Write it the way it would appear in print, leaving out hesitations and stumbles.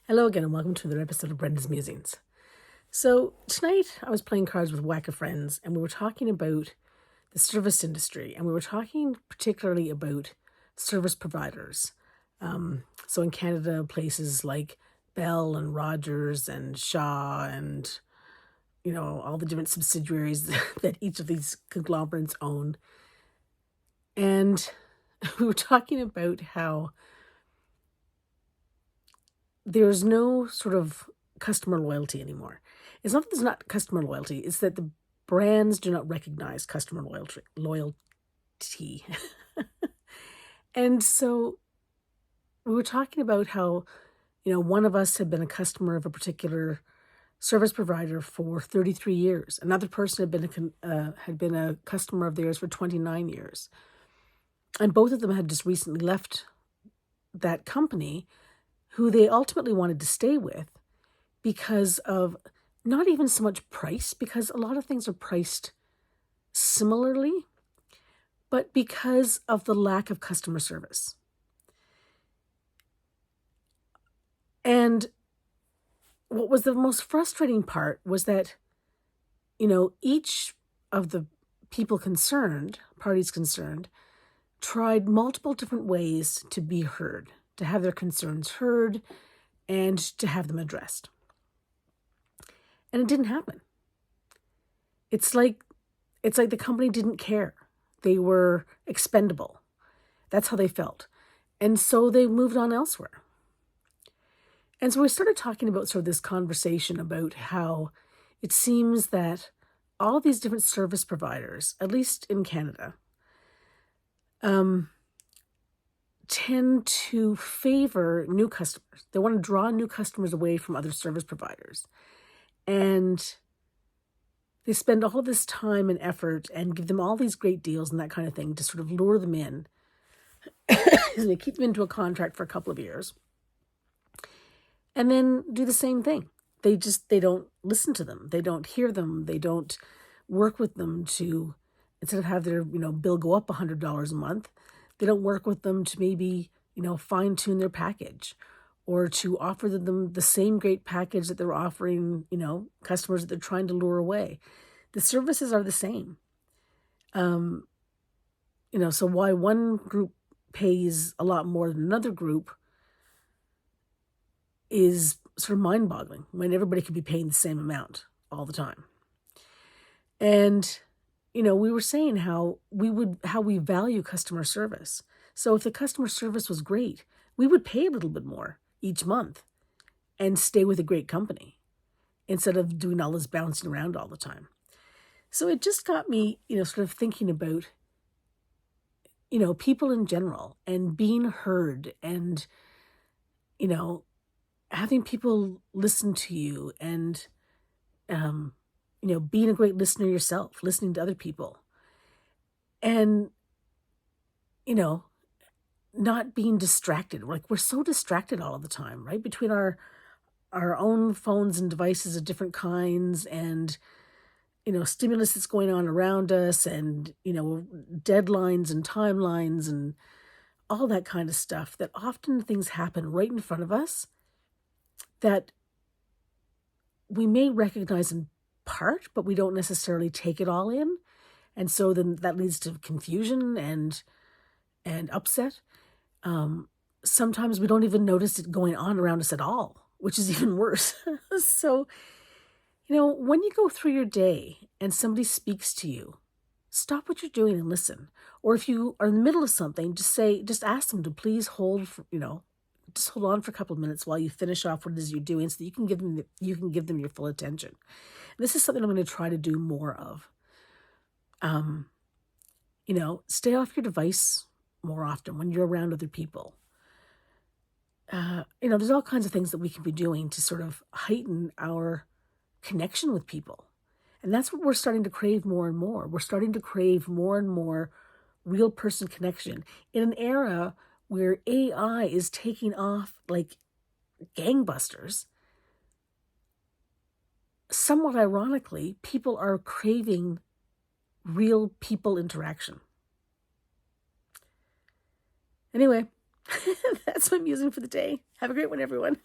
Hello again, and welcome to another episode of Brenda's Musings. So, tonight I was playing cards with whack of friends, and we were talking about the service industry, and we were talking particularly about service providers. So, in Canada, places like Bell and Rogers and Shaw and all the different subsidiaries that each of these conglomerates own. And we were talking about how there's no sort of customer loyalty anymore. It's not that there's not customer loyalty, it's that the brands do not recognize customer loyalty. And so we were talking about how, one of us had been a customer of a particular service provider for 33 years. Another person had been a customer of theirs for 29 years. And both of them had just recently left that company, who they ultimately wanted to stay with because of not even so much price, because a lot of things are priced similarly, but because of the lack of customer service. And what was the most frustrating part was that, each of the parties concerned, tried multiple different ways to be heard, to have their concerns heard, and to have them addressed. And it didn't happen. It's like the company didn't care. They were expendable. That's how they felt. And so they moved on elsewhere. And so we started talking about sort of this conversation about how it seems that all these different service providers, at least in Canada, tend to favor new customers. They want to draw new customers away from other service providers. And they spend all this time and effort and give them all these great deals and that kind of thing to sort of lure them in. They keep them into a contract for a couple of years. And then do the same thing. They don't listen to them. They don't hear them. They don't work with them to, instead of have their, bill go up $100 a month, they don't work with them to maybe, fine tune their package or to offer them the same great package that they're offering, customers that they're trying to lure away. The services are the same. So why one group pays a lot more than another group is sort of mind-boggling when everybody could be paying the same amount all the time. And, we were saying how we value customer service. So if the customer service was great, we would pay a little bit more each month and stay with a great company instead of doing all this bouncing around all the time. So it just got me, sort of thinking about, people in general and being heard and, having people listen to you and, being a great listener yourself, listening to other people and, not being distracted. Like, we're so distracted all of the time, right? Between our own phones and devices of different kinds and, stimulus that's going on around us and, deadlines and timelines and all that kind of stuff, that often things happen right in front of us that we may recognize in part, but we don't necessarily take it all in. And so then that leads to confusion and upset. Sometimes we don't even notice it going on around us at all, which is even worse. So, when you go through your day and somebody speaks to you, stop what you're doing and listen. Or if you are in the middle of something, just ask them to please hold, just hold on for a couple of minutes while you finish off what it is you're doing so that you can give them your full attention. This is something I'm going to try to do more of. Stay off your device more often when you're around other people. There's all kinds of things that we can be doing to sort of heighten our connection with people. And that's what we're starting to crave more and more. We're starting to crave more and more real person connection in an era where AI is taking off like gangbusters. Somewhat ironically, people are craving real people interaction. Anyway, that's my musing for the day. Have a great one, everyone.